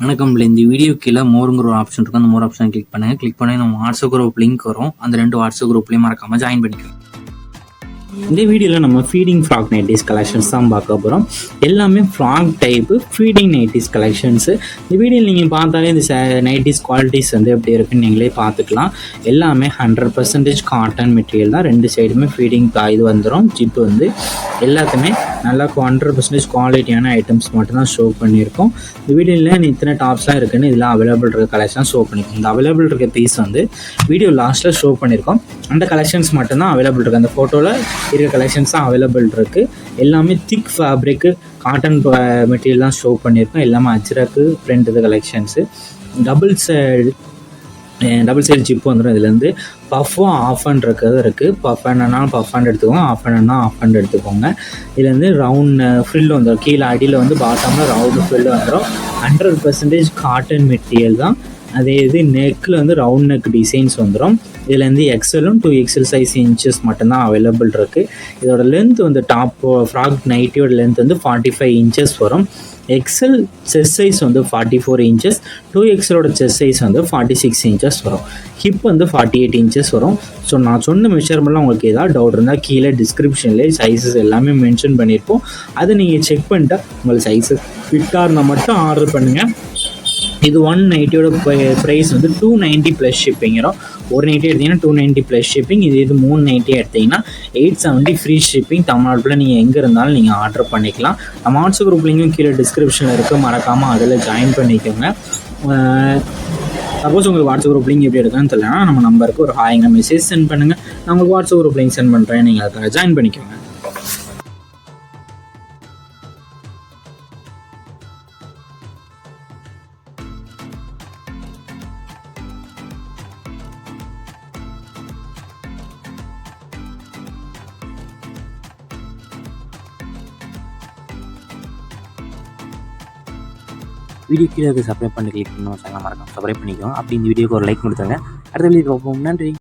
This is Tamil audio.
வணக்கம். இந்த வீடியோ கீழே மோருங்கிற ஒரு ஆப்ஷன் இருக்கும். அந்த மோர் ஆப்ஷன் கிளிக் பண்ணுங்கள். கிளிக் பண்ணி நம்ம வாட்ஸ்அப் குரூப் லிங்க் வரும். அந்த 2 வாட்ஸ்அப் குரூப்லேயும் மறக்காமல் ஜாயின் பண்ணிக்கலாம். இந்த வீடியோவில் நம்ம ஃபீடிங் ஃப்ராக் நைட்டிஸ் கலெக்ஷன்ஸ் தான் பார்க்க போகிறோம். எல்லாமே frock type feeding nighties collections. இந்த வீடியோவில் நீங்கள் பார்த்தாலே இந்த நைட்டிஸ் குவாலிட்டிஸ் வந்து எப்படி இருக்குன்னு நீங்களே பார்த்துக்கலாம். எல்லாமே 100% காட்டன் மெட்டீரியல் தான். 2 சைடுமே ஃபீடிங் இது வந்துடும். ஜிப்பு வந்து எல்லாத்துமே நல்லா 100% குவாலிட்டியான ஐட்டம்ஸ் மட்டும்தான் ஷோ பண்ணியிருக்கோம். இந்த வீடியோவில் இத்தனை டாப்ஸ்லாம் இருக்குன்னு இதில் அவைலபிள் இருக்க கலெக்ஷன் ஷோ பண்ணியிருக்கோம். இந்த அவைலபிள் இருக்க பீஸ் வந்து வீடியோ லாஸ்ட்டில் ஷோ பண்ணியிருக்கோம். அந்த கலெக்ஷன்ஸ் மட்டும்தான் அவைலபிள் இருக்குது. அந்த ஃபோட்டோவில் இருக்க கலெக்ஷன்ஸ் தான் அவைலபிள் இருக்குது. எல்லாமே திக் ஃபேப்ரிக்கு காட்டன் மெட்டீரியல் தான் ஷோ பண்ணியிருக்கோம். எல்லாமே அஜ்ரக்கு பிரிண்ட் இது கலெக்ஷன்ஸு. டபுள் சைடு ஜிப் வந்துடும். இதுலேருந்து பஃப்பும் ஆஃப் ஹேண்ட் இருக்கிறது இருக்குது. பஃப் ஹேண்ட்னாலும் பஃப் ஹேண்ட் எடுத்துக்கோங்க, ஆஃப் ஹேண்ட்னா ஆஃப் ஹேண்ட் எடுத்துக்கோங்க. இதுலேருந்து ரவுண்ட் ஃப்ரில் வந்துடும். கீழே அடியில் வந்து பாட்டமில் ரவுண்டு ஃப்ரில் வந்துடும். 100% காட்டன் மெட்டீரியல் தான். அதே இது நெக்கில் வந்து ரவுண்ட் நெக் டிசைன்ஸ் வந்துடும். இதுலேருந்து எக்ஸலும் 2XL சைஸ் இன்ச்சஸ் மட்டும்தான் அவைலபிள் இருக்குது. இதோட லென்த் வந்து டாப் ஃப்ராக் நைட்டியோட லென்த் வந்து 45 இன்ச்சஸ் வரும். எக்ஸல் செஸ்ட் சைஸ் வந்து 44 இன்ச்சஸ். 2XLோட செஸ்ட் சைஸ் வந்து 46 இன்ச்சஸ் வரும். ஹிப் வந்து 48 இன்ச்சஸ் வரும். ஸோ நான் சொன்ன மெஷர்மெண்ட்லாம் உங்களுக்கு ஏதாவது டவுட் இருந்தால் கீழே டிஸ்கிரிப்ஷன்லேயே சைஸஸ் எல்லாமே மென்ஷன் பண்ணியிருப்போம். அதை நீங்கள் செக் பண்ணிட்டா உங்களுக்கு சைஸஸ் ஃபிட்டாக இருந்தால் மட்டும் ஆர்டர் பண்ணுங்கள். இது 1 நைட்டியோட ப்ரைஸ் வந்து 290 ப்ளஸ் ஷிப்பிங்கிறோம். ஒரு நைட்டி எடுத்திங்கன்னா 290 ப்ளஸ் ஷிப்பிங். இது 3 நைட்டி எடுத்திங்கன்னா 870 ஃப்ரீ ஷிப்பிங். தமிழ்நாட்டில் நீங்கள் எங்கே இருந்தாலும் நீங்கள் ஆர்டர் பண்ணிக்கலாம். நம்ம வாட்ஸ்அப் குரூப் லிங்கும் கீழே டிஸ்கிரிப்ஷனில் இருக்குது. மறக்காமல் அதில் ஜாயின் பண்ணிக்கோங்க. சப்போஸ் உங்களுக்கு வாட்ஸ்அப் குரூப் லிங்க் எப்படி எடுக்கணும்னு தெரியலனா நம்ம நம்பருக்கு ஒரு ஹாய்ங்க மெசேஜ் சென்ட் பண்ணுங்கள். நான் உங்களுக்கு வாட்ஸ்அப் குரூப் லிங்க் சென்ட் பண்ணுறேன். நீங்கள் அதுக்காக ஜாயின் பண்ணிக்கோங்க. வீடியோ கீழே சப்ஸ்கிரைப் பண்ணி கிளிக் பண்ணி சேனல் மறக்காம சப்ஸ்கிரைப் பண்ணிக்கோங்க. அப்படி இந்த வீடியோக்கு ஒரு லைக் கொடுத்தாங்க. அடுத்த வீடியோ பார்ப்போம். நன்றி.